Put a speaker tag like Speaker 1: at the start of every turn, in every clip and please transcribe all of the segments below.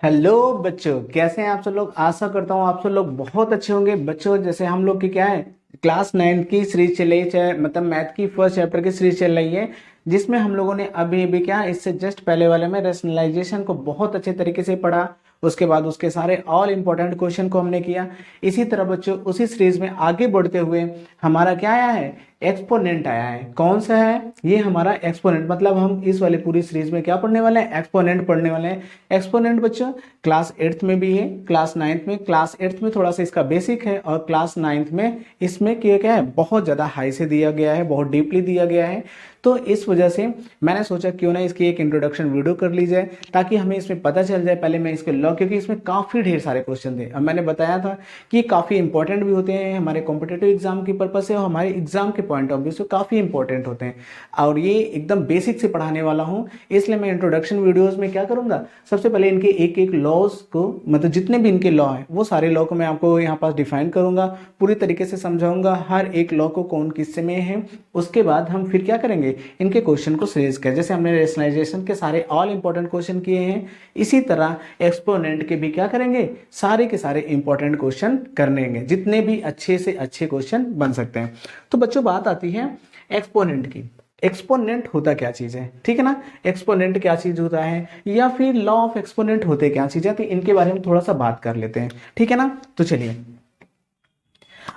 Speaker 1: Hello बच्चों, कैसे हैं आप सब लोग। आशा करता हूँ आप सब लोग बहुत अच्छे होंगे। बच्चों जैसे हम लोग की क्या है, क्लास 9 की सीरीज चल रही है, मतलब मैथ की फर्स्ट चैप्टर की सीरीज चल रही है, जिसमें हम लोगों ने अभी अभी क्या इससे जस्ट पहले वाले में रैशनलाइजेशन को बहुत अच्छे तरीके से पढ़ा। उसके बाद उसके सारे ऑल इंपॉर्टेंट क्वेश्चन को हमने किया। इसी तरह बच्चों उसी सीरीज में आगे बढ़ते हुए हमारा क्या आया है, एक्सपोनेंट आया है। कौन सा है ये, हमारा एक्सपोनेंट। मतलब हम इस वाली पूरी सीरीज में क्या पढ़ने वाले हैं, एक्सपोनेंट पढ़ने वाले हैं। एक्सपोनेंट बच्चों क्लास 8th में भी है, क्लास 8th में थोड़ा सा इसका बेसिक है, और क्लास 9th में इसमें क्या है, बहुत ज़्यादा हाई से दिया गया है, बहुत डीपली दिया गया है। तो इस वजह से मैंने सोचा क्यों ना इसकी एक इंट्रोडक्शन वीडियो कर ली जाए, ताकि हमें इसमें पता चल जाए। पहले मैं इसके लॉ, क्योंकि इसमें काफ़ी ढेर सारे क्वेश्चन थे। अब मैंने बताया था कि काफ़ी इंपॉर्टेंट भी होते हैं हमारे कॉम्पिटेटिव एग्जाम की पर्पज से, और हमारे एग्जाम के पॉइंट ऑफ व्यू से काफ़ी इंपॉर्टेंट होते हैं। और ये एकदम बेसिक से पढ़ाने वाला हूँ, इसलिए मैं इंट्रोडक्शन वीडियोज़ में क्या करूँगा, सबसे पहले इनके एक एक लॉज को, मतलब जितने भी इनके लॉ हैं वो सारे लॉ को मैं आपको यहाँ पास डिफाइन करूँगा, पूरी तरीके से समझाऊंगा हर एक लॉ को कौन किससे में है। उसके बाद हम फिर क्या करेंगे, इनके क्वेश्चन को सीरीज करें। जैसे हमने रेशनलाइजेशन के सारे ऑल इंपॉर्टेंट क्वेश्चन किए हैं, इसी तरह एक्सपोनेंट के भी क्या करेंगे, सारे के सारे इंपॉर्टेंट क्वेश्चन करनेंगे, जितने भी अच्छे से अच्छे क्वेश्चन बन सकते हैं। तो बच्चों बात आती है एक्सपोनेंट की। एक्सपोनेंट होता क्या चीज है, ठीक है ना। एक्सपोनेंट क्या चीज होता है, या फिर लॉ ऑफ एक्सपोनेंट होते क्या चीज है, तो इनके बारे में थोड़ा सा बात कर लेते हैं, ठीक है ना। तो चलिए,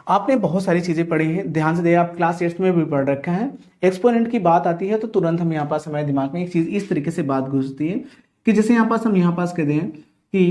Speaker 1: आपने बहुत सारी चीजें पढ़ी हैं, ध्यान से देखिए, आप क्लास 8th में भी पढ़ रखा है। एक्सपोनेंट की बात आती है तो तुरंत हम यहाँ पास हमारे दिमाग में एक चीज इस तरीके से बात घुसती है कि जैसे यहाँ पास हम यहाँ पास कहते हैं कि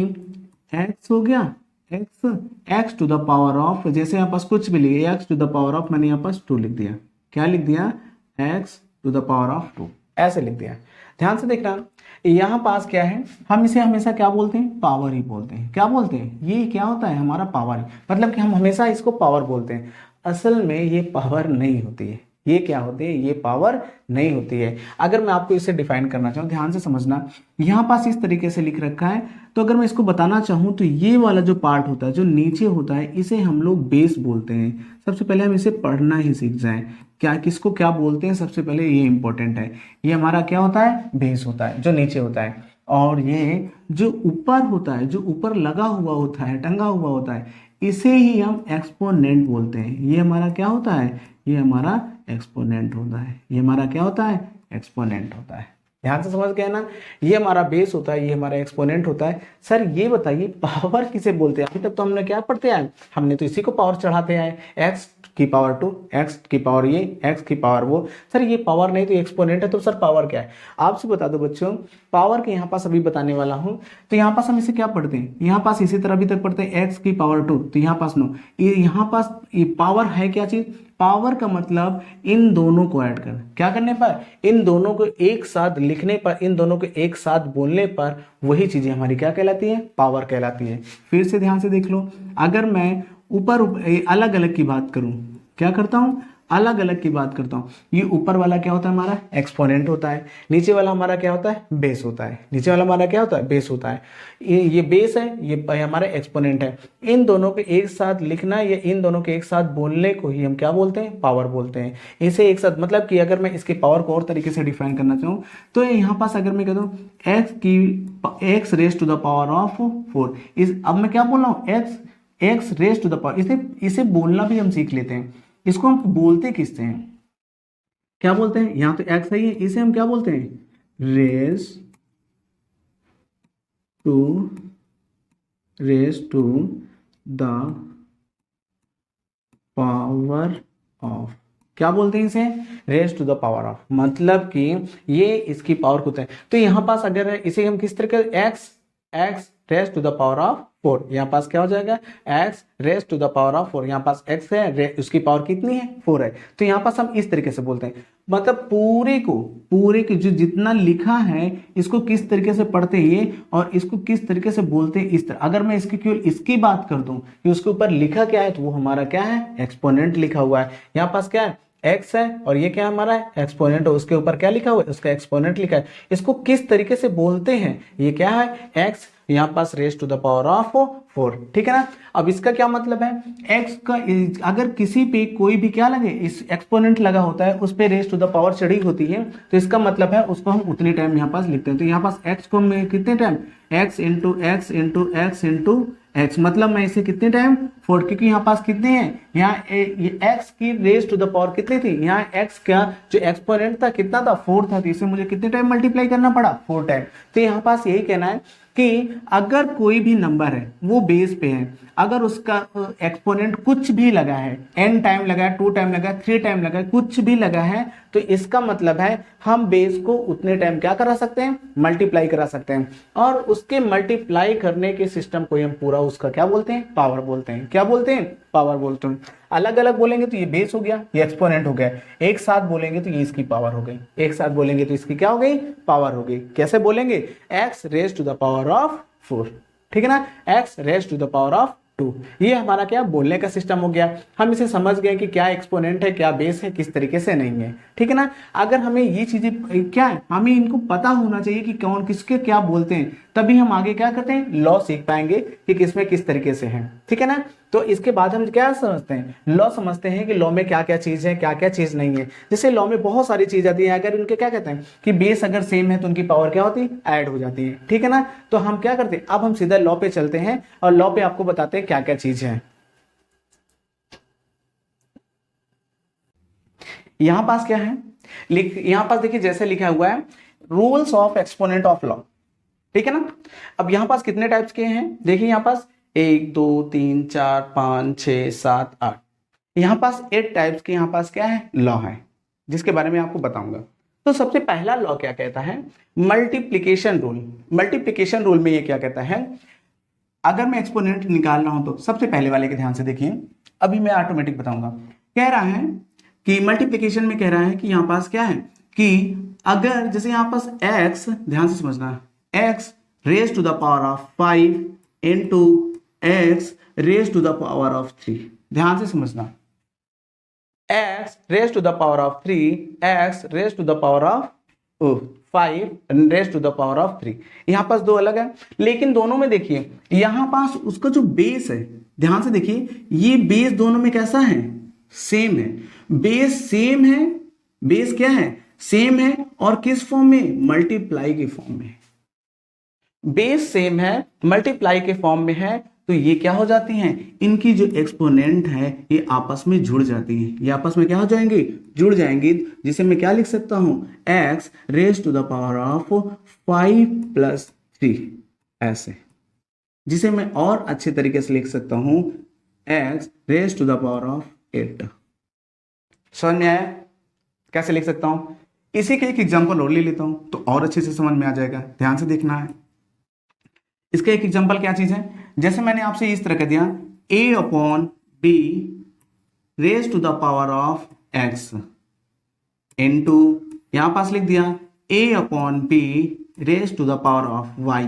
Speaker 1: एक्स हो गया, x to the power of, जैसे यहाँ पास कुछ भी लिखे, x to the power of, मैंने यहाँ पास 2 लिख दिया। क्या लिख दिया, x to the power of 2, ऐसे लिख दिया। ध्यान से देखना, यहाँ पास क्या है, हम इसे हमेशा क्या बोलते हैं, पावर ही बोलते हैं। क्या बोलते हैं, ये क्या होता है हमारा पावर, मतलब कि हम हमेशा इसको पावर बोलते हैं। असल में ये पावर नहीं होती है। ये क्या होती है, ये पावर नहीं होती है। अगर मैं आपको इसे डिफाइन करना चाहूँ, ध्यान से समझना, यहाँ पास इस तरीके से लिख रखा है, तो अगर मैं इसको बताना चाहूँ तो ये वाला जो पार्ट होता है, जो नीचे होता है, इसे हम लोग बेस बोलते हैं। सबसे पहले हम इसे पढ़ना ही सीख जाएं, क्या किसको क्या बोलते हैं, सबसे पहले ये इंपॉर्टेंट है। ये हमारा क्या होता है, बेस होता है, जो नीचे होता है। और ये जो ऊपर होता है, जो ऊपर लगा हुआ होता है, टंगा हुआ होता है, इसे ही हम एक्सपोनेंट बोलते हैं। ये हमारा क्या होता है, ये हमारा एक्सपोनेंट होता है। ये हमारा क्या होता है, एक्सपोनेंट होता है। ध्यान से समझ गए ना, ये हमारा बेस होता है, ये हमारा एक्सपोनेंट होता है। सर ये बताइए पावर किसे बोलते हैं, अभी तक तो हमने क्या पढ़ते आए, हमने तो इसी को पावर चढ़ाते आए, एक्स की पावर 2, एक्स की पावर ये, एक्स की पावर वो। सर ये पावर नहीं तो एक्सपोनेंट है, तो सर पावर क्या है, आपसे बता दो बच्चों। पावर के यहाँ पास अभी बताने वाला हूँ। तो यहाँ पास हम इसे क्या पढ़ते हैं, यहाँ पास इसी तरह अभी तक पढ़ते हैं एक्स की पावर 2, तो यहाँ पास नो, ये यहाँ पास ये पावर है क्या चीज, पावर का मतलब इन दोनों को ऐड करना। क्या करने पर, इन दोनों को एक साथ लिखने पर, इन दोनों को एक साथ बोलने पर, वही चीजें हमारी क्या कहलाती है, पावर कहलाती है। फिर से ध्यान से देख लो, अगर मैं ऊपर अलग अलग की बात करूं, क्या करता हूं, अलग अलग की बात करता हूं। ये ऊपर वाला क्या होता है, हमारा एक्सपोनेंट होता है। नीचे वाला हमारा क्या होता है, बेस होता है। नीचे वाला हमारा क्या होता है, बेस होता है। ये बेस है, ये हमारा एक्सपोनेंट है। इन दोनों को एक साथ लिखना या इन दोनों के एक साथ बोलने को ही हम क्या बोलते हैं, पावर बोलते हैं। इसे एक साथ, मतलब कि अगर मैं इसके पावर को और तरीके से डिफाइन करना चाहूँ, तो यहाँ पास अगर मैं कह दूँ x raise to the power of 4, अब मैं क्या बोल रहा हूँ, x raise to the power, इसे बोलना भी हम सीख लेते हैं। इसको हम बोलते किससे हैं, क्या बोलते हैं, यहां तो एक्स है, इसे हम क्या बोलते हैं, raise to the power of, क्या बोलते हैं इसे, raise to the power of, मतलब कि ये इसकी पावर होता है। तो यहां पास अगर इसे हम किस तरीके, x raise to the power of 4, यहाँ पास क्या हो जाएगा, x raise to the power of 4, यहाँ पास एक्स है, उसकी पावर कितनी है, 4 है। तो यहाँ पास हम इस तरीके से बोलते हैं, मतलब पूरे को जो जितना लिखा है, इसको किस तरीके से पढ़ते हैं ये, और इसको किस तरीके से बोलते हैं, इस तरह। अगर मैं इसकी केवल इसकी बात कर दूं कि उसके ऊपर लिखा क्या है, तो वो हमारा क्या है, एक्सपोनेंट लिखा हुआ है। यहाँ पास क्या है, एक्स है, और ये क्या हमारा है, एक्सपोनेंट, और उसके ऊपर क्या लिखा हुआ है, उसका एक्सपोनेंट लिखा है। इसको किस तरीके से बोलते हैं, ये क्या है, एक्स यहाँ पास raise to the power of 4, ठीक है ना। अब इसका क्या मतलब है, x का अगर किसी पे कोई भी क्या लगे, इस एक्सपोनेंट लगा होता है, उस पे रेज टू द पावर चढ़ी होती है, तो इसका मतलब है उसको हम उतनी टाइम यहाँ पास लिखते हैं। तो यहाँ पास x को हम कितने time, x into x into x into x, मतलब मैं इसे कितने टाइम 4, क्योंकि यहाँ पास कितने हैं, यहाँ ये x की रेज टू द पावर कितनी थी, यहाँ x का जो एक्सपोनेंट था कितना था, 4 था, तो इसे मुझे कितने टाइम मल्टीप्लाई करना पड़ा, 4 टाइम। तो यहाँ पास यही कहना है कि अगर कोई भी नंबर है वो बेस पे है, अगर उसका एक्सपोनेंट कुछ भी लगा है, n टाइम लगा है, 2 टाइम लगा है, 3 टाइम लगा है, कुछ भी लगा है, तो इसका मतलब है हम बेस को उतने टाइम क्या करा सकते हैं, मल्टीप्लाई करा सकते हैं। और उसके मल्टीप्लाई करने के सिस्टम को हम पूरा उसका क्या बोलते हैं, पावर बोलते हैं। क्या बोलते हैं, पावर बोलते हैं। अलग अलग बोलेंगे तो ये बेस हो गया, ये एक्सपोनेंट हो गया, एक साथ बोलेंगे तो ये इसकी पावर हो गई, एक साथ बोलेंगे तो इसकी क्या हो गई, पावर हो गई। कैसे बोलेंगे, x raise to the power of 4, ठीक है ना, x raise to the power of 2। ये हमारा क्या बोलने का सिस्टम हो गया। हम इसे समझ गए कि क्या एक्सपोनेंट है, क्या बेस है, किस तरीके से नहीं है, ठीक है ना। अगर हमें ये चीजें क्या है, हमें इनको पता होना चाहिए कि कौन किसके क्या बोलते हैं, तभी हम आगे क्या करते हैं, लॉ सीख पाएंगे कि किसमें किस तरीके से है, ठीक है ना। तो इसके बाद हम क्या समझते हैं, लॉ समझते हैं कि लॉ में क्या क्या चीज है, क्या क्या चीज नहीं है। जैसे लॉ में बहुत सारी चीज आती है, अगर उनके क्या कहते हैं कि बेस अगर सेम है तो उनकी पावर क्या होती है, ऐड हो जाती है, ठीक है ना। तो हम क्या करते हैं, अब हम सीधा लॉ पे चलते हैं और लॉ पे आपको बताते हैं क्या क्या चीज है। यहां पास क्या है, यहां पास देखिए जैसे लिखा हुआ है rules of exponent of law, ठीक है ना। अब यहां पास कितने टाइप्स के हैं, देखिए यहां पास 1 2 3 4 5 6 7 8, यहां पास 8 टाइप्स के यहां पास क्या है, लॉ है, जिसके बारे में आपको बताऊंगा। तो सबसे पहला लॉ क्या कहता है, मल्टीप्लिकेशन रूल। मल्टीप्लिकेशन रूल में ये क्या कहता है, अगर मैं एक्सपोनेंट निकाल रहा हूं तो सबसे पहले वाले के ध्यान से देखिए, अभी मैं ऑटोमेटिक बताऊंगा। कह रहा है कि मल्टीप्लिकेशन में कह रहा है कि यहां पास क्या है कि अगर जैसे यहां पास x, ध्यान से समझना, x raise to the power of 5 into x raise to the power of 3, ध्यान से समझना, x raise to the power of 3, x raise to the power of 5 raise to the power of 3, यहां पास दो अलग है, लेकिन दोनों में देखिए यहां पास उसका जो बेस है, ध्यान से देखिए, ये बेस दोनों में कैसा है, सेम है। बेस सेम है, बेस क्या है, सेम है, और किस फॉर्म में, मल्टीप्लाई के फॉर्म में। बेस सेम है, मल्टीप्लाई के फॉर्म में है, तो ये क्या हो जाती हैं, इनकी जो एक्सपोनेंट है ये आपस में जुड़ जाती हैं, ये आपस में क्या हो जाएंगे, जुड़ जाएंगी, जिसे मैं क्या लिख सकता हूं, x raise to the power of 5 plus 3, ऐसे, जिसे मैं और अच्छे तरीके से लिख सकता हूं x raise to the power of 8। समझ में आया कैसे लिख सकता हूं, इसी के एक एग्जांपल और ले लेता हूं तो और अच्छे से समझ में आ जाएगा, ध्यान से देखना है। इसका एक एग्जांपल क्या चीज है, जैसे मैंने आपसे इस तरह कह दिया a upon b raise to the power of x into, यहां पास लिख दिया a upon b raise to the power of y।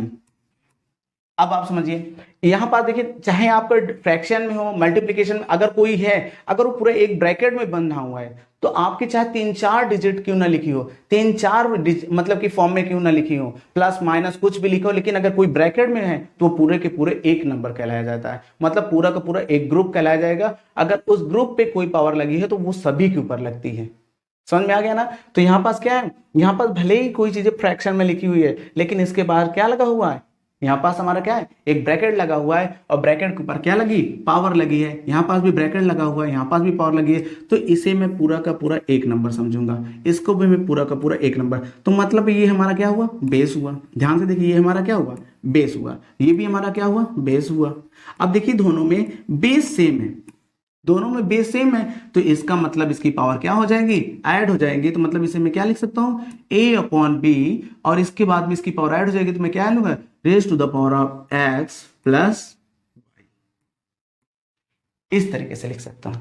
Speaker 1: अब आप समझिए, यहां पास देखिए, चाहे आपका फ्रैक्शन में हो, मल्टीप्लिकेशन में, अगर कोई है, अगर वो पूरा एक ब्रैकेट में बंधा हुआ है, तो आपके चाहे 3-4 डिजिट क्यों ना लिखी हो, 3-4 मतलब कि फॉर्म में क्यों ना लिखी हो, प्लस माइनस कुछ भी लिखो, लेकिन अगर कोई ब्रैकेट में है तो वो पूरे के पूरे एक नंबर कहलाया जाता है, मतलब पूरा का पूरा एक ग्रुप कहलाया जाएगा। अगर उस ग्रुप पे कोई पावर लगी है तो वो सभी के ऊपर लगती है। समझ में आ गया ना। तो यहां पास क्या है, यहां पास भले ही कोई चीजें फ्रैक्शन में लिखी हुई है, लेकिन इसके बाहर क्या लगा हुआ है, यहां पास हमारा क्या है, एक ब्रैकेट लगा हुआ है, और ब्रैकेट के ऊपर क्या लगी, पावर लगी है, यहां पास भी ब्रैकेट लगा हुआ है, यहां पास भी पावर लगी है, तो इसे मैं पूरा का पूरा एक नंबर समझूंगा, इसको भी मैं पूरा का पूरा एक नंबर। तो मतलब ये हमारा क्या हुआ, बेस हुआ। ध्यान से देखिए, ये हमारा क्या हुआ, बेस हुआ, ये भी हमारा क्या हुआ, बेस हुआ। अब देखिए दोनों में बेस सेम है, दोनों में बेस सेम है, तो इसका मतलब इसकी पावर क्या हो जाएगी, ऐड हो जाएगी। तो मतलब इसे मैं क्या लिख सकता हूं, a अपॉन बी, और इसके बाद में इसकी पावर ऐड हो जाएगी, तो मैं क्या लूंगा, raise to the power of x plus, इस तरीके से लिख सकता हूं।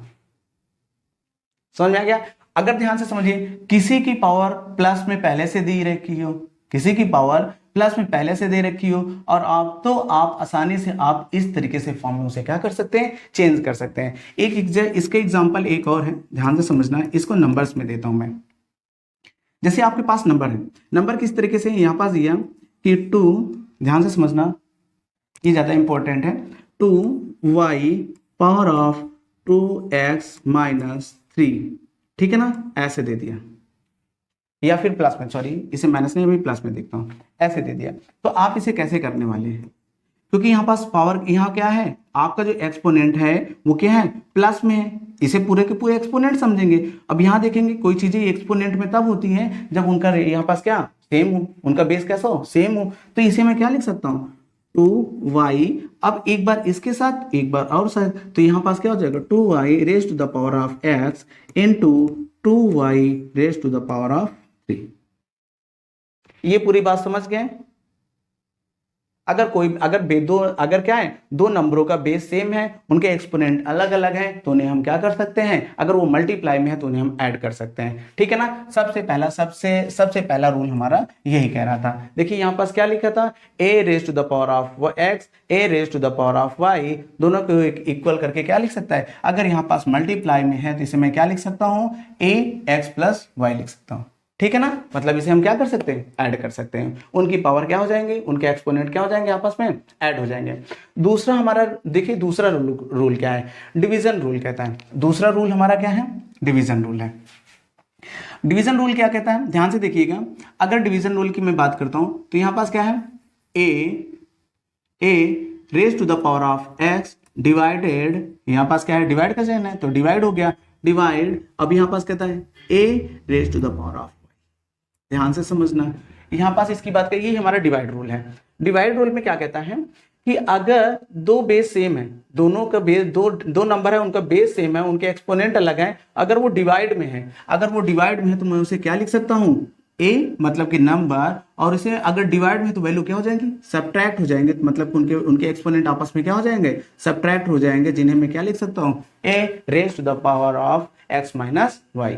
Speaker 1: समझ में आ गया। अगर ध्यान से समझिए, किसी की पावर प्लस में पहले से दी रखी हो, किसी की पावर प्लस में पहले से दे रखी हो, और आप तो आप आसानी से आप इस तरीके से फॉर्म में उसे क्या कर सकते हैं, चेंज कर सकते हैं। इसका एग्जांपल एक और है, ध्यान से समझना है, इसको नंबर्स में देता हूं मैं। जैसे आपके पास नंबर है, नंबर किस तरीके से यहां पास दिया कि 2, ध्यान से समझना, ये ज़्यादा इंपॉर्टेंट है, 2y power of 2x minus 3, ठीक है ना, ऐसे दे दिया, या फिर प्लस में, सॉरी इसे माइनस नहीं, अभी प्लस में देखता हूँ, ऐसे दे दिया। तो आप इसे कैसे करने वाले हैं, क्योंकि यहाँ पास पावर, यहाँ क्या है, आपका जो एक्सपोनेंट है वो क्या है, प्लस में है, इसे पूरे के पूरे एक्सपोनेंट समझेंगे। अब यहाँ देखेंगे कोई चीजें एक्सपोनेंट में तब होती हैं जब उनका यहाँ पास क्या सेम हो, उनका बेस कैसा हो, सेम हो। तो इसे मैं क्या लिख सकता हूँ, 2y, अब एक बार इसके साथ एक बार और साथ, तो यहाँ पास क्या हो जाएगा, 2y raise to the power of x into 2y raise to the power of 3। ये पूरी बात समझ गए। अगर क्या है, दो नंबरों का बेस सेम है, उनके एक्सपोनेंट अलग अलग हैं, तो उन्हें हम क्या कर सकते हैं, अगर वो मल्टीप्लाई में है तो उन्हें हम ऐड कर सकते हैं, ठीक है ना। सबसे पहला रूल हमारा यही कह रहा था। देखिए यहाँ पास क्या लिखा था, a raise to the power of x, a raise to the power of y, दोनों को इक्वल करके क्या लिख सकता है, अगर यहाँ पास मल्टीप्लाई में है तो इसे मैं क्या लिख सकता हूँ, ax प्लस y लिख सकता हूँ, ठीक है ना। मतलब इसे हम क्या कर सकते हैं, ऐड कर सकते हैं, उनकी पावर क्या हो जाएंगे, उनके एक्सपोनेंट क्या हो जाएंगे, आपस में ऐड हो जाएंगे। दूसरा हमारा देखिए, दूसरा रूल क्या है, डिवीजन रूल कहता है। दूसरा रूल हमारा क्या है, डिवीजन रूल है। डिवीजन रूल क्या कहता है, ध्यान से देखिएगा। अगर डिवीजन रूल की मैं बात करता हूं तो यहां पास क्या है, A raise to the power of x divided, यहां पास क्या है, डिवाइड कर जाना है तो डिवाइड हो गया, डिवाइड, अब यहां पास कहता है a raise to the power of, ध्यान से समझना। यहां पास इसकी बात करिए, ये हमारा डिवाइड रूल है। डिवाइड रूल में क्या कहता है कि अगर दो बेस सेम है, दोनों का बेस दो नंबर है, उनका बेस सेम है, उनके एक्सपोनेंट अलग है, अगर वो डिवाइड में है, तो मैं उसे क्या लिख सकता हूं, a मतलब कि नंबर, और इसे अगर डिवाइड में तो वैल्यू क्या हो जाएगी, सब्ट्रैक्ट हो जाएंगे, मतलब उनके एक्सपोनेंट आपस में क्या हो जाएंगे, सब्ट्रैक्ट हो जाएंगे, जिन्हें मैं क्या लिख सकता हूं, a raise to the power of x minus y।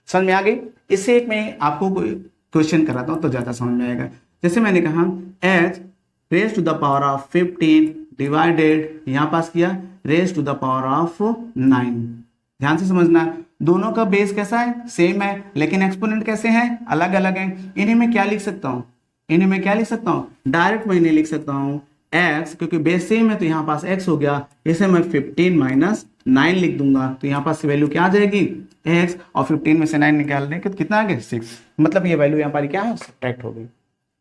Speaker 1: समझ में आ गई। इससे एक मैं आपको क्वेश्चन कराता हूं तो ज्यादा समझ में आएगा। जैसे मैंने कहा h raise to the power of 15 divided, यहां पास किया raise to the power of 9। ध्यान से समझना, दोनों का बेस कैसा है, सेम है, लेकिन एक्सपोनेंट कैसे हैं, अलग अलग हैं। इन्हें मैं क्या लिख सकता हूं, डायरेक्ट मैं इन्हें लिख सकता हूं x, क्योंकि बेस सेम है तो यहाँ पास x हो गया, इसे मैं 15 माइनस 9 लिख दूंगा, तो यहाँ पास वैल्यू क्या आ जाएगी, x, और 15 में से 9 निकाल दें कितना आ गया, 6, मतलब ये वैल्यू यहाँ पर क्या है, सब्ट्रैक्ट हो गई,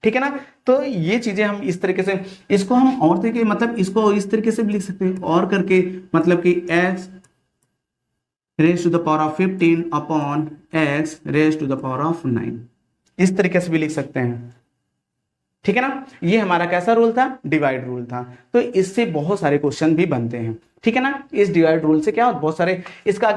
Speaker 1: ठीक है ना। तो ये चीजें हम इस तरीके से, इसको हम और तरीके, मतलब इसको इस तरीके से भी लिख सकते हैं, और करके, मतलब कि x raise to the power of 15 upon x raise to the power of 9, इस तरीके से भी लिख सकते हैं, ठीक है ना। ये हमारा कैसा रूल था, डिवाइड रूल था। तो इससे बहुत सारे क्वेश्चन भी बनते हैं, ठीक है ना। इस डिवाइड रूल से क्या बहुत सारे, इसका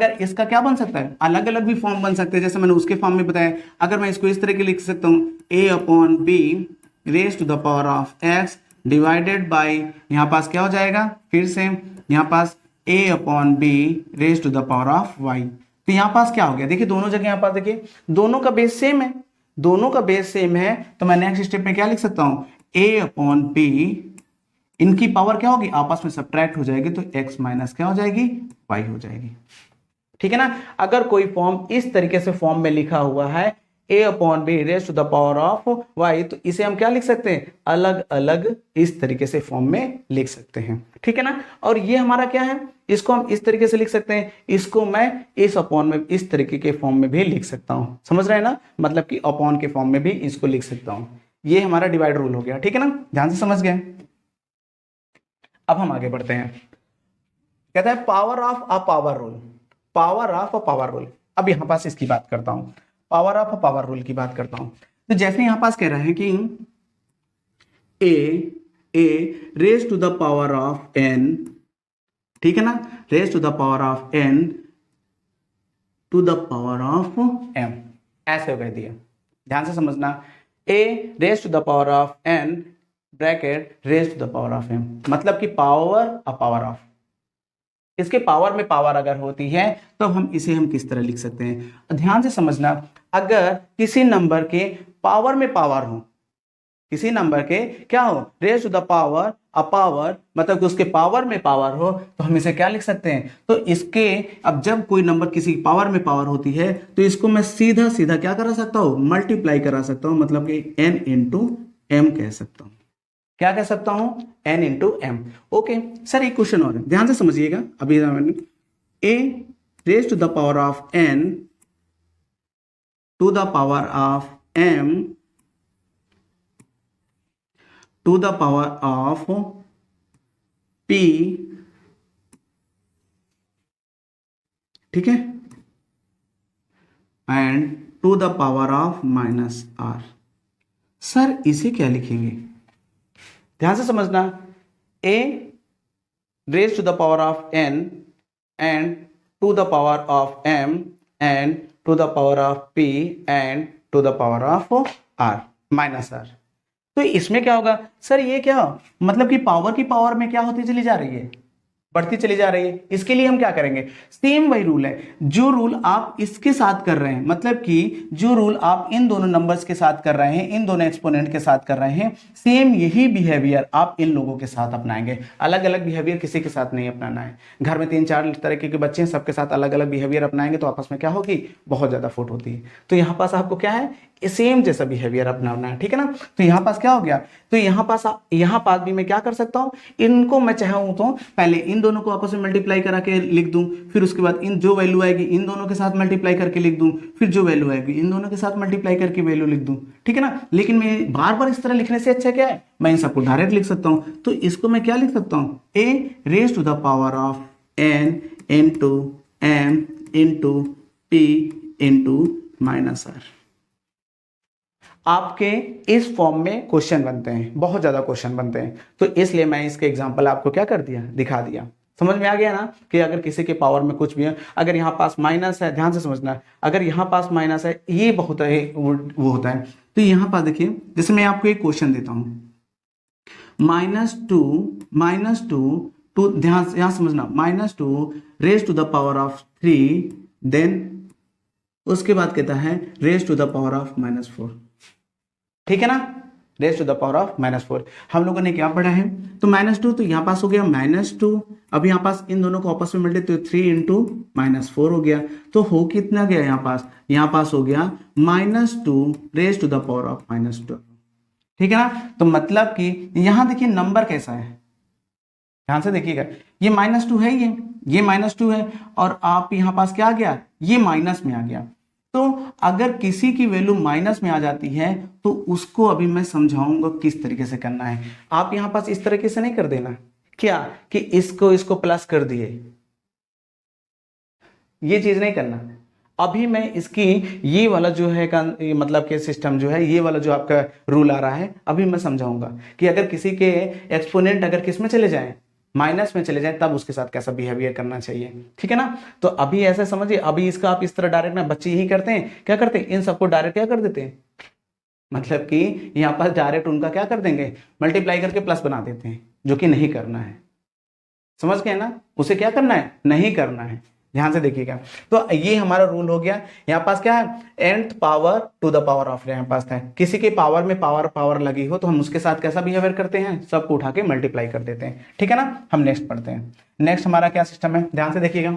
Speaker 1: क्या बन सकता है, अलग अलग भी फॉर्म बन सकते हैं, जैसे मैंने उसके फॉर्म में बताया। अगर मैं इसको इस तरह के लिख सकता हूँ, a upon B raise to the power of x divided by, यहाँ पास क्या हो जाएगा, फिर से यहाँ पास a upon B raise to the power of y। तो यहाँ पास क्या हो गया, देखिए दोनों जगह यहाँ पास देखिए दोनों का बेस सेम है, तो मैं नेक्स्ट स्टेप में क्या लिख सकता हूं, a अपॉन बी, इनकी पावर क्या होगी, आपस में सब्ट्रैक्ट हो जाएगी, तो x माइनस क्या हो जाएगी, y हो जाएगी, ठीक है ना। अगर कोई फॉर्म इस तरीके से फॉर्म में लिखा हुआ है a upon B raise to the power of y, तो इसे हम क्या लिख सकते हैं, अलग अलग इस तरीके से फॉर्म में लिख सकते हैं, ठीक है ना। और ये हमारा क्या है, इसको हम इस तरीके से लिख सकते हैं, इसको मैं इस अपॉन में इस तरीके के फॉर्म में भी लिख सकता हूं, समझ रहे हैं ना, मतलब कि अपॉन के फॉर्म में भी इसको लिख सकता हूं। ये हमारा डिवाइड रूल हो गया, ठीक है ना, ध्यान से समझ गए। अब हम आगे बढ़ते हैं, कहता है power of a power rule. अब यहां पास इसकी बात करता हूं, power of a power rule की बात करता हूं। तो जैसे यहां पास कह रहे हैं कि a raise to the power of n, ठीक है ना, raise to the power of n to the power of m, ऐसे हो गए दिया, ध्यान से समझना, a raise to the power of n bracket raise to the power of m, मतलब कि पावर अ पावर ऑफ, इसके पावर में पावर अगर होती है तो हम किस तरह लिख सकते हैं, ध्यान से समझना। अगर किसी नंबर के पावर में पावर हो, किसी नंबर के क्या हो, raise to the power a power, मतलब कि उसके पावर में पावर हो, तो हम इसे क्या लिख सकते हैं, तो इसके, अब जब कोई नंबर किसी पावर में पावर होती है तो इसको मैं सीधा सीधा क्या करा सकता हूं, मल्टीप्लाई करा सकता हूं, मतलब कि n इंटू m कह सकता हूं, क्या कह सकता हूं, n into m. Okay sir एक क्वेश्चन और है, ध्यान से समझिएगा। अभी a raise to the power of n to the power of m to the power of p, ठीक है, and to the power of minus r। सर इसे क्या लिखेंगे, ध्यान से समझना, a raise to the power of n and to the power of m and to the power of p and to the power of r minus r। तो इसमें क्या होगा सर, ये क्या मतलब कि पावर की पावर में क्या होती चली जा रही है, बढ़ती चली जा रही है। इसके लिए हम क्या करेंगे, सेम वही रूल है जो रूल आप इसके साथ कर रहे हैं, मतलब कि जो रूल आप इन दोनों नंबर्स के साथ कर रहे हैं, इन दोनों एक्सपोनेंट के साथ कर रहे हैं, सेम यही बिहेवियर आप इन लोगों के साथ अपनाएंगे। अलग अलग बिहेवियर किसी के साथ नहीं अपनाना है। घर में 3-4 तरीके के बच्चे हैं, सबके साथ अलग अलग बिहेवियर अपनाएंगे तो आपस में क्या होगी, बहुत ज्यादा फुट होती है। तो यहाँ पास आपको क्या है, सेम जैसा बिहेवियर अपनाना है, ठीक है ना। तो यहाँ पास क्या हो गया, तो यहाँ पास भी मैं क्या कर सकता हूँ, इनको मैं चाहूँ तो पहले इन दोनों को आपस में मल्टीप्लाई करा के लिख दूं, फिर उसके बाद इन जो वैल्यू आएगी इन दोनों के साथ मल्टीप्लाई करके लिख दूं, फिर जो वैल्यू आएगी इन दोनों के साथ मल्टीप्लाई करके वैल्यू लिख दूं, ठीक है ना। लेकिन मैं बार बार इस तरह लिखने से अच्छा क्या है, मैं इन सबको डायरेक्ट लिख सकता हूं। तो इसको मैं क्या लिख सकता हूं, a raise to the power of n into m into p into minus r। आपके इस फॉर्म में क्वेश्चन बनते हैं, बहुत ज्यादा क्वेश्चन बनते हैं, तो इसलिए मैं इसके एग्जांपल आपको क्या कर दिया, दिखा दिया। समझ में आ गया ना कि अगर किसी के पावर में कुछ भी है, अगर यहाँ पास माइनस है, ध्यान से समझना, अगर यहाँ पास माइनस है, ये बहुत है वो होता है। तो यहाँ पास देखिए, जैसे मैं आपको एक क्वेश्चन देता हूं, -2 ध्यान से यहाँ समझना, -2 raise to the power of 3, then उसके बाद कहता है raise to the power of -4, ठीक है ना, raise to the power of -4। हम लोगों ने क्या पढ़ा है, तो -2, तो यहाँ पास हो गया -2, अब यहाँ पास इन दोनों को आपस में मिलते तो 3 इंटू -4 हो गया, तो हो कितना गया यहाँ पास हो गया -2 raise to the power of -12, ठीक है ना। तो मतलब कि यहाँ देखिए नंबर कैसा है, ध्यान से देखिएगा, ये -2 है, ये -2 है, और आप यहाँ पास क्या आ गया, ये माइनस में आ गया। तो अगर किसी की वैल्यू माइनस में आ जाती है तो उसको अभी मैं समझाऊंगा किस तरीके से करना है। आप यहां पास इस तरीके से नहीं कर देना क्या कि इसको प्लस कर दिए, ये चीज नहीं करना। अभी मैं इसकी ये वाला जो है मतलब कि सिस्टम जो है, ये वाला जो आपका रूल आ रहा है, अभी मैं समझाऊंगा कि अगर किसी के एक्सपोनेंट अगर किस में चले जाएं, माइनस में चले जाए, तब उसके साथ कैसा बिहेवियर करना चाहिए, ठीक है ना। तो अभी ऐसा समझिए, अभी इसका आप इस तरह डायरेक्ट ना, बच्चे यही करते हैं, क्या करते हैं, इन सबको डायरेक्ट क्या कर देते हैं, मतलब कि यहाँ पर डायरेक्ट उनका क्या कर देंगे, मल्टीप्लाई करके प्लस बना देते हैं, जो कि नहीं करना है। समझ गए ना, उसे क्या करना है, नहीं करना है। ध्यान से देखिएगा, तो ये हमारा रूल हो गया। यहाँ पास क्या है, nth power to the power of, यहाँ पास है किसी के पावर में पावर लगी हो तो हम उसके साथ कैसा बिहेवियर करते हैं, सबको उठा के मल्टीप्लाई कर देते हैं, ठीक है ना। हम नेक्स्ट पढ़ते हैं। नेक्स्ट हमारा क्या सिस्टम है, ध्यान से देखिएगा,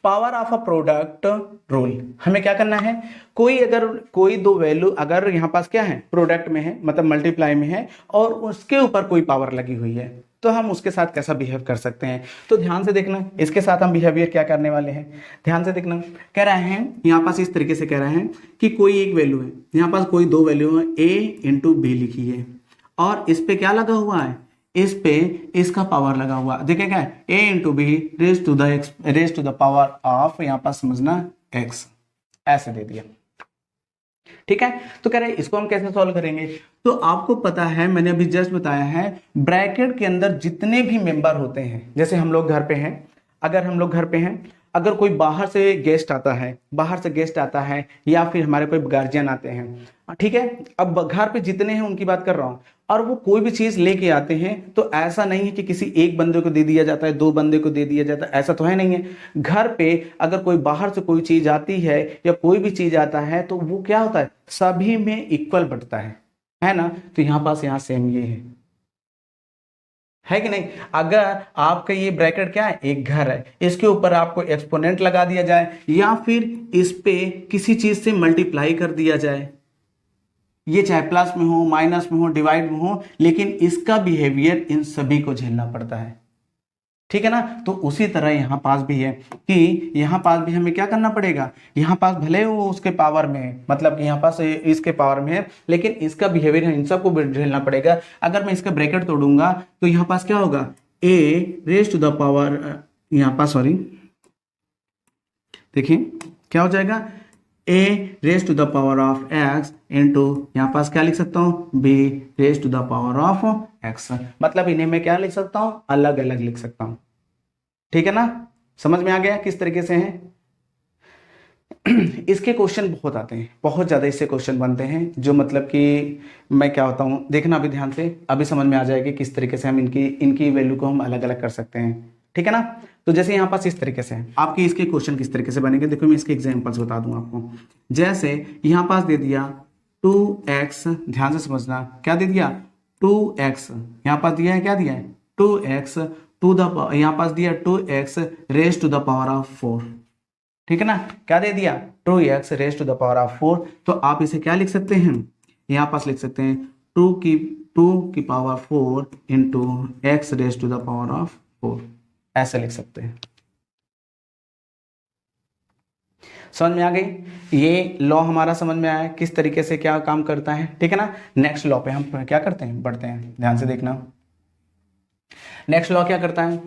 Speaker 1: power of a product rule. हमें क्या करना है, कोई दो वैल्यू अगर यहाँ पास क्या है, प्रोडक्ट में है, मतलब मल्टीप्लाई में है, और उसके ऊपर कोई पावर लगी हुई है, तो हम उसके साथ कैसा बिहेव कर सकते हैं। तो ध्यान से देखना, इसके साथ हम बिहेवियर क्या करने वाले हैं, ध्यान से देखना। कह रहे हैं यहाँ पास इस तरीके से कह रहे हैं कि कोई एक वैल्यू है, यहाँ पास कोई दो वैल्यू है, a इंटू बी लिखी है, और इस पे क्या लगा हुआ है, इस पे इसका पावर लगा हुआ, देखिए क्या है, a into b raise to the power of, यहाँ पास समझना x, ऐसे दे दिया, ठीक है। तो कह रहे हैं इसको हम कैसे सॉल्व करेंगे। तो आपको पता है, मैंने अभी जस्ट बताया है, ब्रैकेट के अंदर जितने भी मेंबर होते हैं, जैसे हम लोग घर पे हैं, अगर कोई बाहर से गेस्ट आता है या फिर हमारे कोई गार्जियन आते हैं, ठीक है, अब घर पे जितने हैं उनकी बात कर रहा हूं, और वो कोई भी चीज लेके आते हैं, तो ऐसा नहीं है कि किसी एक बंदे को दे दिया जाता है, दो बंदे को दे दिया जाता है, ऐसा तो है नहीं है। घर पे अगर कोई बाहर से कोई चीज आती है या कोई भी चीज आता है, तो वो क्या होता है, सभी में इक्वल बंटता है ना। तो यहाँ सेम ये है कि नहीं। अगर आपका ये ब्रैकेट क्या है, एक घर है, इसके ऊपर आपको एक्सपोनेंट लगा दिया जाए या फिर इस पे किसी चीज से मल्टीप्लाई कर दिया जाए, ये चाहे प्लस में हो, माइनस में हो, डिवाइड में हो, लेकिन इसका बिहेवियर इन सभी को झेलना पड़ता है। ठीक है ना। तो उसी तरह यहाँ पास भी है कि यहाँ पास भी हमें क्या करना पड़ेगा, यहाँ पास भले वो उसके पावर में है, मतलब कि यहाँ पास इसके पावर में है, लेकिन इसका बिहेवियर इन सबको झेलना पड़ेगा। अगर मैं इसका ब्रैकेट तोड़ूंगा तो यहाँ पास क्या होगा, a raise to the power, यहाँ पास सॉरी देखिए क्या हो जाएगा, a raise to the power of x into यहाँ पास क्या लिख सकता हूँ, b raise to the power of x। मतलब इन्हें मैं क्या लिख सकता हूँ, अलग अलग लिख सकता हूँ। ठीक है ना, समझ में आ गया किस तरीके से है। इसके क्वेश्चन बहुत आते हैं, बहुत ज्यादा इससे क्वेश्चन बनते हैं, जो मतलब कि मैं क्या होता हूँ, देखना अभी ध्यान से, अभी समझ में आ जाएगी किस तरीके से हम इनकी वैल्यू को हम अलग अलग कर सकते हैं। ठीक है ना। तो जैसे यहाँ पास इस तरीके से आपके इसके क्वेश्चन किस तरीके से बनेंगे, देखो मैं इसके एग्जांपल्स बता दूं आपको। जैसे यहाँ पास दे दिया 2x, ध्यान से समझना, क्या दे दिया 2x, यहाँ पास दिया है, क्या दिया है 2x टू द, यहाँ पास दिया 2x raise to the power of 4। ठीक है ना, क्या दे दिया 2x raise to the power of 4। तो आप इसे क्या लिख सकते हैं, यहाँ पास लिख सकते हैं 2 की power 4 into x raise to the power of 4, ऐसे लिख सकते हैं। समझ में आ गई, ये लॉ हमारा समझ में आया किस तरीके से क्या काम करता है। ठीक है ना। नेक्स्ट लॉ पे हम क्या करते हैं, बढ़ते हैं, ध्यान से देखना। नेक्स्ट लॉ क्या करता है,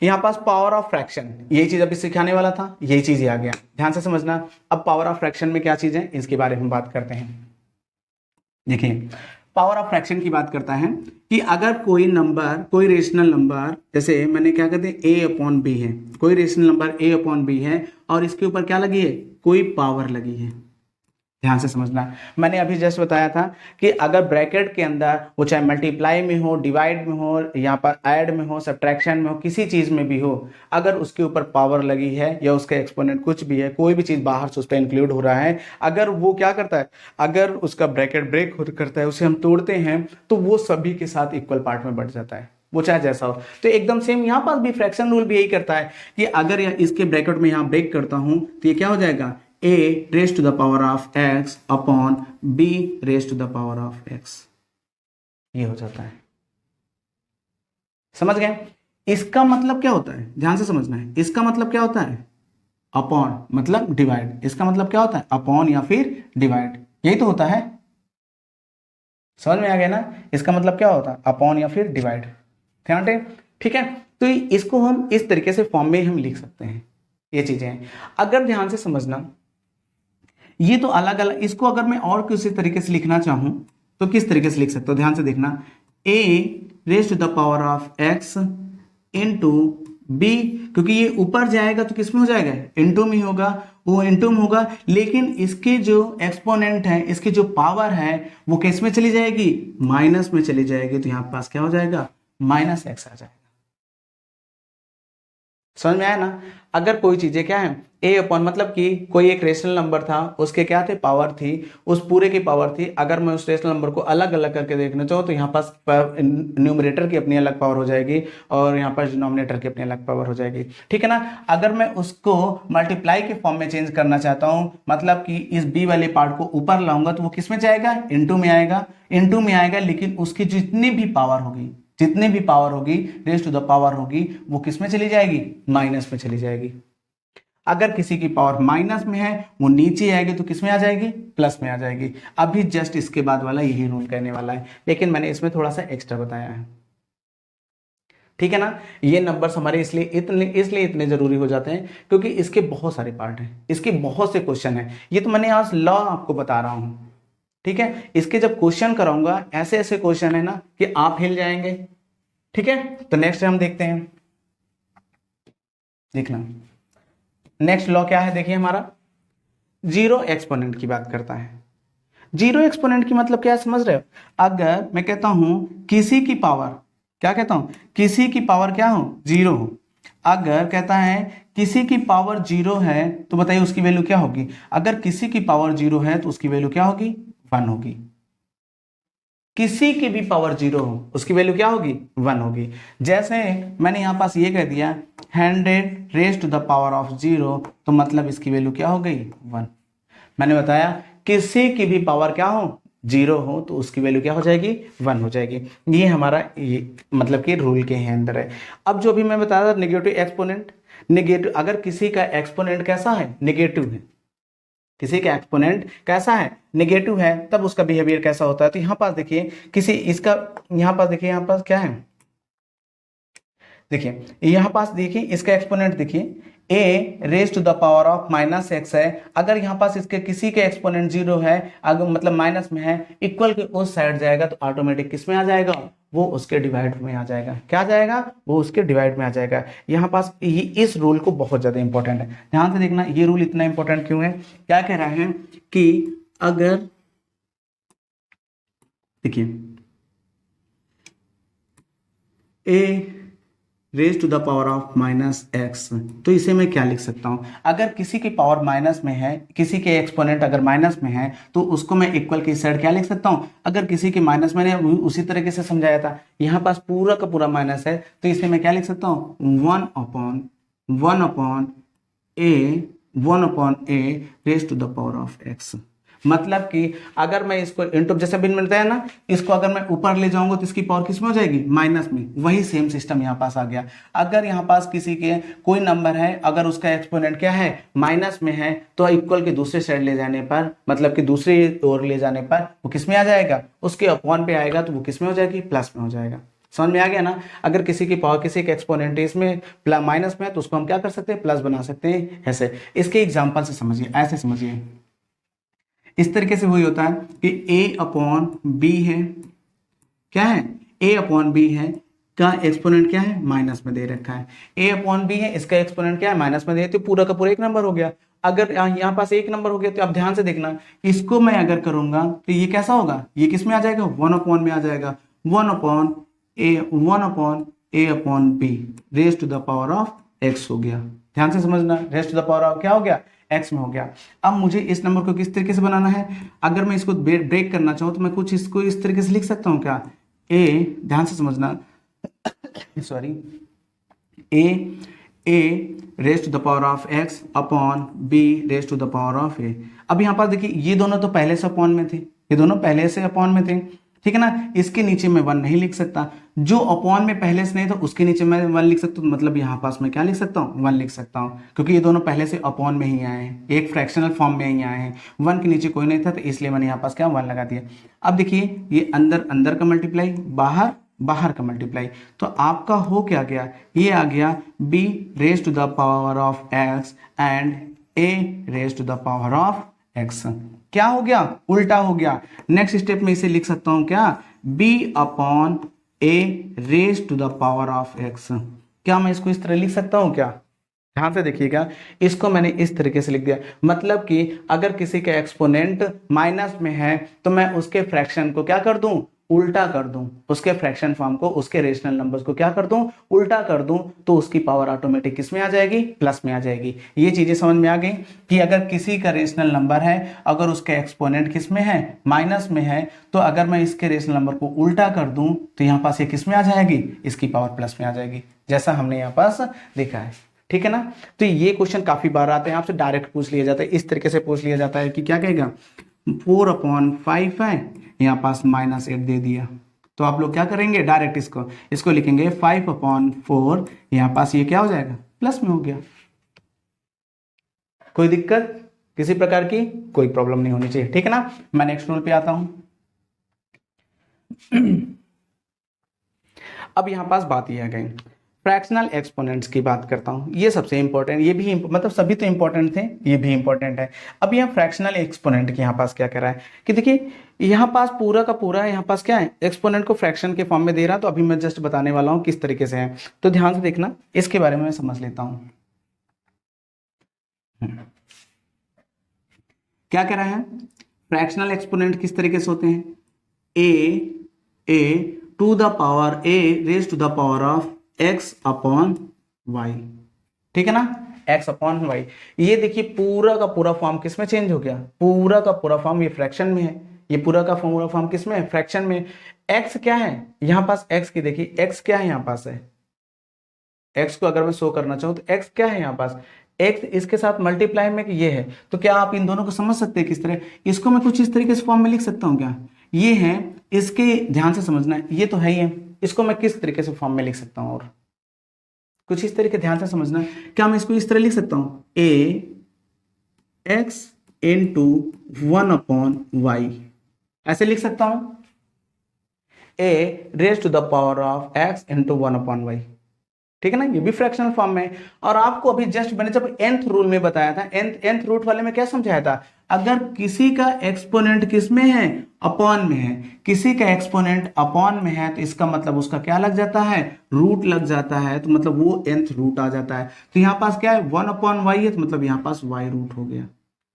Speaker 1: यहाँ पास पावर ऑफ फ्रैक्शन, यही चीज अभी सिखाने वाला था, यही चीज आ गया, ध्यान से समझना। अब पावर ऑफ फ्रैक्शन में क्या चीज है, इसके बारे में बात करते हैं। देखिए पावर ऑफ फ्रैक्शन की बात करता है कि अगर कोई नंबर, कोई रेशनल नंबर, जैसे मैंने क्या कहते हैं a अपॉन बी है, कोई rational number a upon b है और इसके ऊपर क्या लगी है, कोई पावर लगी है। ध्यान से समझना, मैंने अभी जस्ट बताया था कि अगर ब्रैकेट के अंदर वो चाहे मल्टीप्लाई में हो, डिवाइड में हो, यहाँ पर ऐड में हो, सब्ट्रैक्शन में हो, किसी चीज में भी हो, अगर उसके ऊपर पावर लगी है या उसका एक्सपोनेंट कुछ भी है, कोई भी चीज बाहर से उस पर इंक्लूड हो रहा है, अगर वो क्या करता है, अगर उसका ब्रैकेट ब्रेक करता है, उसे हम तोड़ते हैं, तो वो सभी के साथ इक्वल पार्ट में बढ़ जाता है, वो चाहे जैसा हो। तो एकदम सेम यहाँ पास भी फ्रैक्शन रूल भी यही करता है कि अगर इसके ब्रैकेट में यहाँ ब्रेक करता हूं तो ये क्या हो जाएगा, a raise to the power of x upon b raise to the power of x, ये हो जाता है। समझ गए, इसका मतलब क्या होता है, ध्यान से समझना है, इसका मतलब क्या होता है, अपॉन मतलब डिवाइड, इसका मतलब क्या होता है, अपॉन या फिर डिवाइड, यही तो होता है। समझ में आ गया ना, इसका मतलब क्या होता है, अपॉन या फिर डिवाइड, ध्यान दें। ठीक है, तो इसको हम इस तरीके से फॉर्म में हम लिख सकते हैं, ये चीजें हैं। अगर ध्यान से समझना, ये तो अलग अलग, इसको अगर मैं और किसी तरीके से लिखना चाहूं तो किस तरीके से लिख सकते हो, ध्यान से देखना, a raise to the power of x into b, क्योंकि ये ऊपर जाएगा तो किस में हो जाएगा, इंटू में होगा, वो इंटू में होगा, लेकिन इसके जो एक्सपोनेंट है, इसकी जो पावर है, वो किस में चली जाएगी, माइनस में चली जाएगी। तो यहाँ पास क्या हो जाएगा, माइनस x आ जाएगा। समझ में आया ना। अगर कोई चीजें क्या है, a अपॉन मतलब कि कोई एक रेशनल नंबर था, उसके क्या थे, पावर थी, उस पूरे की पावर थी, अगर मैं उस रेशनल नंबर को अलग अलग करके देखना चाहूँ तो यहाँ पास न्यूमरेटर की अपनी अलग पावर हो जाएगी और यहाँ पर डिनोमिनेटर की अपनी अलग पावर हो जाएगी। ठीक है ना। अगर मैं उसको मल्टीप्लाई के फॉर्म में चेंज करना चाहता हूँ, मतलब कि इस b वाले पार्ट को ऊपर लाऊंगा तो वो किस में जाएगा, इंटू में आएगा, इंटू में आएगा, लेकिन उसकी जितनी भी पावर होगी, जितनी भी पावर होगी, रेज टू द पावर होगी, वो किस में चली जाएगी, माइनस में चली जाएगी। अगर किसी की पावर माइनस में है, वो नीचे आएगी तो किस में आ जाएगी, प्लस में आ जाएगी। अभी जस्ट इसके बाद वाला यही रूल कहने वाला है, लेकिन मैंने इसमें थोड़ा सा एक्स्ट्रा बताया है। ठीक है ना। ये नंबर्स हमारे इसलिए इतने जरूरी हो जाते हैं क्योंकि इसके बहुत सारे पार्ट हैं, इसके बहुत से क्वेश्चन हैं। ये तो मैंने आज लॉ आपको बता रहा हूं, ठीक है। इसके जब क्वेश्चन कराऊंगा, ऐसे ऐसे क्वेश्चन है ना कि आप हिल जाएंगे। ठीक है, तो नेक्स्ट हम देखते हैं, देखना नेक्स्ट लॉ क्या है। देखिए हमारा जीरो एक्सपोनेंट की बात करता है। जीरो एक्सपोनेंट की मतलब क्या है, समझ रहे हो। अगर मैं कहता हूं किसी की पावर, क्या कहता हूं, किसी की पावर क्या हो, जीरो हो। अगर कहता है किसी की पावर जीरो है तो बताइए उसकी वैल्यू क्या होगी। अगर किसी की पावर जीरो है तो उसकी वैल्यू क्या होगी, 1 होगी। किसी की भी पावर जीरो हो उसकी वैल्यू क्या होगी, 1 होगी। जैसे मैंने यहां पास ये कह दिया 100 raise to the power of 0, तो मतलब इसकी वैल्यू क्या हो गई, 1। मैंने बताया किसी की भी पावर क्या हो जीरो हो तो उसकी वैल्यू क्या हो जाएगी, 1 हो जाएगी। ये हमारा ये मतलब कि रूल के अंदर है। अब जो भी मैं बता रहा था नेगेटिव एक्सपोनेंट, नेगेटिव अगर किसी का एक्सपोनेंट कैसा है, नेगेटिव है, किसी का एक्सपोनेंट कैसा है, नेगेटिव है, तब उसका बिहेवियर कैसा होता है। तो यहाँ पास देखिए किसी इसका, यहाँ पास देखिए यहाँ पास क्या है, देखिए यहाँ पास देखिए इसका एक्सपोनेंट देखिए A raise to the power of minus x है। अगर यहाँ पास इसके किसी के एक्सपोनेंट जीरो है, अगर मतलब माइनस में है, इक्वल के उस साइड जाएगा तो ऑटोमेटिक किस में आ जाएगा, वो उसके डिवाइड में आ जाएगा। क्या आ जाएगा, वो उसके डिवाइड में आ जाएगा। यहाँ पास इस रूल को बहुत ज्यादा इंपॉर्टेंट है, ध्यान से देखना ये रूल इतना इंपॉर्टेंट क्यों है। क्या कह रहा है कि अगर देखिए A raise to the power of minus x, तो इसे मैं क्या लिख सकता हूं, अगर किसी की पावर माइनस में है, किसी के एक्सपोनेंट अगर माइनस में है तो उसको मैं इक्वल के साइड क्या लिख सकता हूं। अगर किसी के माइनस में है, उसी तरीके से समझाया था, यहाँ पास पूरा का पूरा माइनस है तो इसे मैं क्या लिख सकता हूं, one upon a raise to the power of x. मतलब कि अगर मैं इसको इंटू जैसे बिन मिलता है ना, इसको अगर मैं ऊपर ले जाऊंगा तो इसकी पावर किस में हो जाएगी, माइनस में। वही सेम सिस्टम यहाँ पास आ गया। अगर यहाँ पास किसी के कोई नंबर है, अगर उसका एक्सपोनेंट क्या है, माइनस में है, तो इक्वल के दूसरे साइड ले जाने पर, मतलब कि दूसरी ओर ले जाने पर वो किस में आ जाएगा, उसके अपॉन पे आएगा, तो वो किस में हो जाएगी, प्लस में हो जाएगा। समझ में आ गया ना। अगर किसी की पावर, किसी के एक्सपोनेंट इसमें माइनस में है तो उसको हम क्या कर सकते हैं, प्लस बना सकते हैं। ऐसे इसके एग्जाम्पल से समझिए, ऐसे समझिए, इस तरीके से वही होता है कि a अपॉन बी है, क्या है, a अपॉन बी है, का एक्सपोनेंट क्या है, माइनस में दे रखा है। a अपॉन बी है, इसका एक्सपोनेंट क्या है, माइनस में दे, तो पूरा का पूरा एक नंबर हो गया। अगर यहाँ पास एक नंबर हो गया तो आप ध्यान से देखना, इसको मैं अगर करूंगा तो ये कैसा होगा, ये किस में आ जाएगा, 1 अपॉन में आ जाएगा। 1 upon a upon B raise to the power of x हो गया। ध्यान से समझना, raise to the power of क्या हो गया, एक्स में हो गया। अब मुझे इस नंबर को किस तरीके से बनाना है, अगर मैं इसको ब्रेक करना चाहूँ तो मैं कुछ इसको इस तरीके से लिख सकता हूँ क्या, ए, ध्यान से समझना, sorry, A raise to the power of x upon B raise to the power of A. अब यहाँ पास देखिए ये दोनों तो पहले से अपॉन में थे, ये दोनों पहले से अपॉन में थे, ठीक है ना। इसके नीचे मैं 1 नहीं लिख सकता, जो अपॉन में पहले से नहीं था उसके नीचे मैं 1 लिख सकता हूँ, मतलब यहाँ पास मैं क्या लिख सकता हूँ, 1 लिख सकता हूँ, क्योंकि ये दोनों पहले से अपॉन में ही आए हैं, एक फ्रैक्शनल फॉर्म में ही आए हैं। 1 के नीचे कोई नहीं था तो इसलिए मैंने यहाँ पास क्या 1 लगा दिया। अब देखिए ये अंदर अंदर का मल्टीप्लाई, बाहर बाहर का मल्टीप्लाई, तो आपका हो क्या गया, ये आ गया b raise to the power of x and a raise to the power of x। क्या हो गया, उल्टा हो गया। नेक्स्ट स्टेप में इसे लिख सकता हूं क्या, b upon a raise to the power of x। क्या मैं इसको इस तरह लिख सकता हूं क्या, ध्यान से देखिएगा, इसको मैंने इस तरीके से लिख दिया। मतलब कि अगर किसी का एक्सपोनेंट माइनस में है तो मैं उसके फ्रैक्शन को क्या कर दूं, उल्टा कर दूं, उसके फ्रैक्शन फॉर्म को, उसके रेशनल नंबर्स को क्या कर दूं, उल्टा कर दूं, तो उसकी पावर ऑटोमेटिक किस में आ जाएगी, प्लस में आ जाएगी। ये चीजें समझ में आ गई कि अगर किसी का रेशनल नंबर है, अगर उसका एक्सपोनेंट किस में है, माइनस में है, तो अगर मैं इसके रेशनल नंबर को उल्टा कर दूं तो यहाँ पास ये किस में आ जाएगी, इसकी पावर प्लस में आ जाएगी, जैसा हमने यहाँ पास देखा है, ठीक है ना। तो ये क्वेश्चन काफी बार आते हैं, आपसे डायरेक्ट पूछ लिया जाता है, इस तरीके से पूछ लिया जाता है कि क्या कहेगा, 4/5 है, यहाँ पास -8 दे दिया, तो आप लोग क्या करेंगे, डायरेक्ट इसको लिखेंगे 5/4, यहाँ पास ये क्या हो जाएगा, प्लस में हो गया। कोई दिक्कत किसी प्रकार की, कोई प्रॉब्लम नहीं होनी चाहिए, ठीक है ना। मैं नेक्स्ट रूल पे आता हूं। अब यहां पास बात ये आ गई, फ्रैक्शनल एक्सपोनेंट्स की बात करता हूं, ये सबसे इंपॉर्टेंट, ये भी मतलब सभी तो इंपॉर्टेंट थे, ये भी इंपॉर्टेंट है। अब यहाँ फ्रैक्शनल एक्सपोनेंट के यहाँ पास क्या कर रहा है कि देखिए यहाँ पास पूरा का पूरा यहाँ पास क्या है, एक्सपोनेंट को फ्रैक्शन के फॉर्म में दे रहा, तो अभी मैं जस्ट बताने वाला हूँ किस तरीके से है, तो ध्यान से देखना, इसके बारे में मैं समझ लेता हूँ। क्या कह रहा है, फ्रैक्शनल एक्सपोनेंट किस तरीके से होते हैं, A to the power A raise to the power of x upon y, ठीक है ना, x अपॉन वाई। ये देखिए पूरा का पूरा फॉर्म किस में चेंज हो गया, पूरा का पूरा फॉर्म ये फ्रैक्शन में है, ये पूरा का पूरा फॉर्म किस में है, फ्रैक्शन में। x क्या है यहाँ पास, x की देखिए x क्या है यहाँ पास है, x को अगर मैं शो करना चाहूँ तो x क्या है यहाँ पास, x इसके साथ मल्टीप्लाई में ये है, तो क्या आप इन दोनों को समझ सकते हैं किस तरह? इसको मैं कुछ इस तरीके से फॉर्म में लिख सकता हूँ क्या? ये है, इसके ध्यान से समझना है, ये तो है ही है, इसको मैं किस तरीके से फॉर्म में लिख सकता हूँ? और कुछ इस तरीके, ध्यान से समझना, क्या मैं इसको इस तरह लिख सकता हूँ? a x इंटू 1/y, ऐसे लिख सकता हूं, a raise to the power of x into 1/y, ठीक है ना? ये भी फ्रैक्शनल फॉर्म में। और आपको अभी जस्ट मैंने जब nth रूल में बताया था, nth रूट वाले में क्या समझाया था? अगर किसी का एक्सपोनेंट किस में है? अपॉन में है। किसी का एक्सपोनेंट अपॉन में है तो इसका मतलब उसका क्या लग जाता है? रूट लग जाता है, तो मतलब वो nth रूट आ जाता है। तो यहाँ पास क्या है? 1/y है, तो मतलब यहाँ पास y रूट हो गया।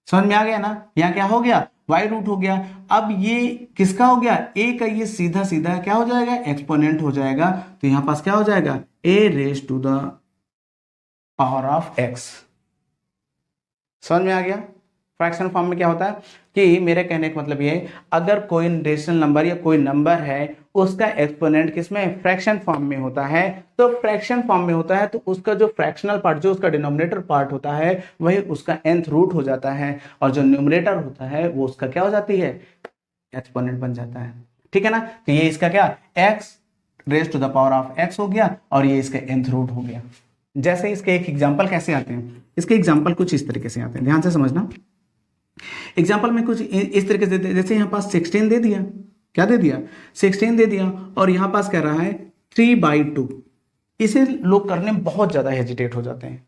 Speaker 1: समझ में आ गया ना? यहाँ क्या हो गया? y रूट हो गया। अब ये किसका हो गया? a का, ये सीधा सीधा क्या हो जाएगा? एक्सपोनेंट हो जाएगा। तो यहाँ पास क्या हो जाएगा? a raise to the power of x। समझ में आ गया? फ्रैक्शन फॉर्म में क्या होता है कि मेरे कहने का मतलब ये है, अगर कोई रेशनल नंबर या कोई नंबर है उसका एक्सपोनेंट किसमें? फ्रैक्शन फॉर्म में होता है। तो फ्रैक्शन फॉर्म में होता है तो उसका जो फ्रैक्शनल पार्ट, जो उसका डिनोमिनेटर पार्ट होता है, वही उसका nth रूट हो जाता है, और जो न्यूमरेटर होता है वो उसका क्या हो जाती है? एक्सपोनेंट बन जाता है। ठीक है ना? तो ये इसका क्या? x raise to the power of x हो गया, और ये इसका nth रूट हो गया। जैसे इसके एक एग्जाम्पल कैसे आते हैं? इसके एग्जाम्पल कुछ इस तरीके से आते हैं, ध्यान से समझना। एग्जाम्पल में कुछ इस तरीके से, जैसे यहाँ पास 16 दे दिया, क्या दे दिया? 16 दे दिया, और यहाँ पास कह रहा है 3/2। इसे लोग करने में बहुत ज्यादा हेजिटेट हो जाते हैं।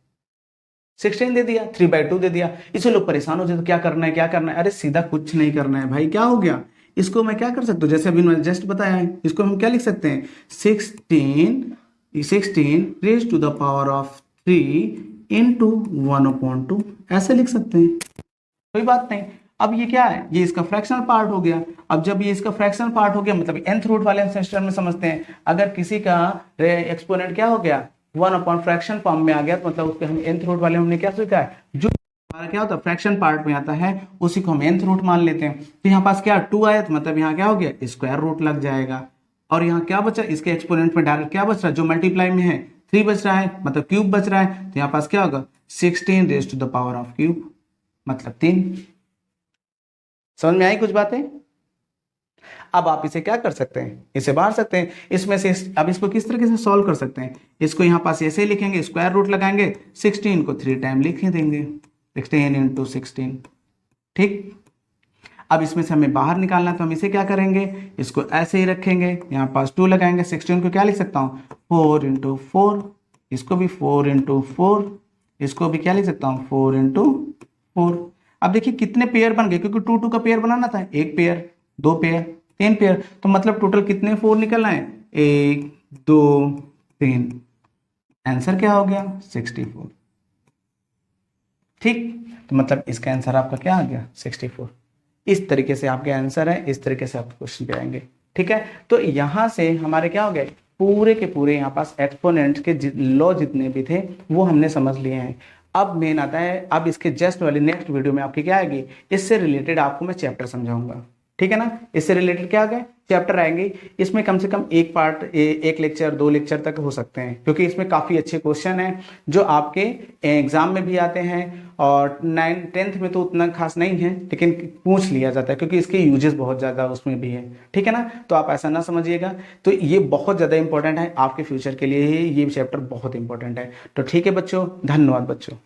Speaker 1: 16 दे दिया, 3/2 दे दिया, इसे लोग परेशान हो जाते, क्या करना है, क्या करना है? अरे सीधा कुछ नहीं करना है भाई, क्या हो गया? इसको मैं क्या कर सकता हूँ, जैसे अभी मैंने जस्ट बताया है, इसको हम क्या लिख सकते हैं? 16 raise to the power of 3 into 1/2, ऐसे लिख सकते हैं, कोई बात नहीं। अब ये क्या है? ये इसका फ्रैक्शनल पार्ट हो गया। अब जब ये इसका फ्रैक्शनल पार्ट हो गया, मतलब nth रूट वाले सिस्टम में समझते हैं, अगर किसी का एक्सपोनेंट क्या हो गया? 1 फ्रैक्शन फॉर्म में आ गया, तो मतलब उसके हम nth रूट वाले हमने क्या सीखा है? जो हमारा क्या होता है फ्रैक्शन पार्ट में आता है, उसी को हम nth रूट मान लेते हैं। तो यहाँ पास क्या 2 आया, तो मतलब यहाँ क्या हो गया? स्क्वायर रूट लग जाएगा। और यहाँ क्या बचा? इसके एक्सपोनेंट में डायरेक्ट क्या बच रहा है? जो मल्टीप्लाई में है 3 बच रहा है, मतलब क्यूब बच रहा है। तो यहाँ पास क्या होगा? 16 raise to the power of cube, मतलब 3। समझ में आई कुछ बातें? अब आप इसे क्या कर सकते हैं? इसे बाहर सकते हैं इसमें से। अब इसको किस तरीके से सॉल्व कर सकते हैं? इसको यहाँ पास ऐसे ही लिखेंगे, स्क्वायर रूट लगाएंगे, 16 को 3 टाइम लिख देंगे, 16 इंटू 16। ठीक, अब इसमें से हमें बाहर निकालना है, तो हम इसे क्या करेंगे? इसको ऐसे ही रखेंगे, यहाँ पास 2 लगाएंगे, 16 को क्या लिख सकता हूँ? 4 इंटू 4, इसको भी 4 इंटू 4, इसको भी क्या लिख सकता हूँ? 4 इंटू 4। अब देखिए कितने पेयर बन गए, क्योंकि 2 2 का पेयर बनाना था, 1 पेयर, 2 पेयर, 3 पेयर, तो मतलब टोटल कितने 4 निकल आए? 1 2 3। आंसर क्या हो गया? 64। ठीक, तो मतलब इसका आंसर आपका क्या आ गया? 64। इस तरीके से आपके आंसर है, इस तरीके से आप क्वेश्चन पे आएंगे। ठीक है, तो यहां से हमारे क्या हो गए? पूरे के पूरे यहाँ पास एक्सपोनेंट के लॉ जितने भी थे वो हमने समझ लिए हैं। अब मेन आता है, अब इसके जस्ट वाली नेक्स्ट वीडियो में आपकी क्या आएगी? इससे रिलेटेड आपको मैं चैप्टर समझाऊंगा। ठीक है ना? इससे रिलेटेड क्या आ गए? चैप्टर आएंगे। इसमें कम से कम एक पार्ट, एक लेक्चर, 2 लेक्चर तक हो सकते हैं, क्योंकि इसमें काफ़ी अच्छे क्वेश्चन हैं जो आपके एग्जाम में भी आते हैं, और 9th 10th में तो उतना खास नहीं है, लेकिन पूछ लिया जाता है क्योंकि इसके यूजेस बहुत ज़्यादा उसमें भी है। ठीक है ना? तो आप ऐसा ना समझिएगा, तो ये बहुत ज़्यादा इंपॉर्टेंट है आपके फ्यूचर के लिए, ये चैप्टर बहुत इंपॉर्टेंट है। तो ठीक है बच्चों, धन्यवाद बच्चों।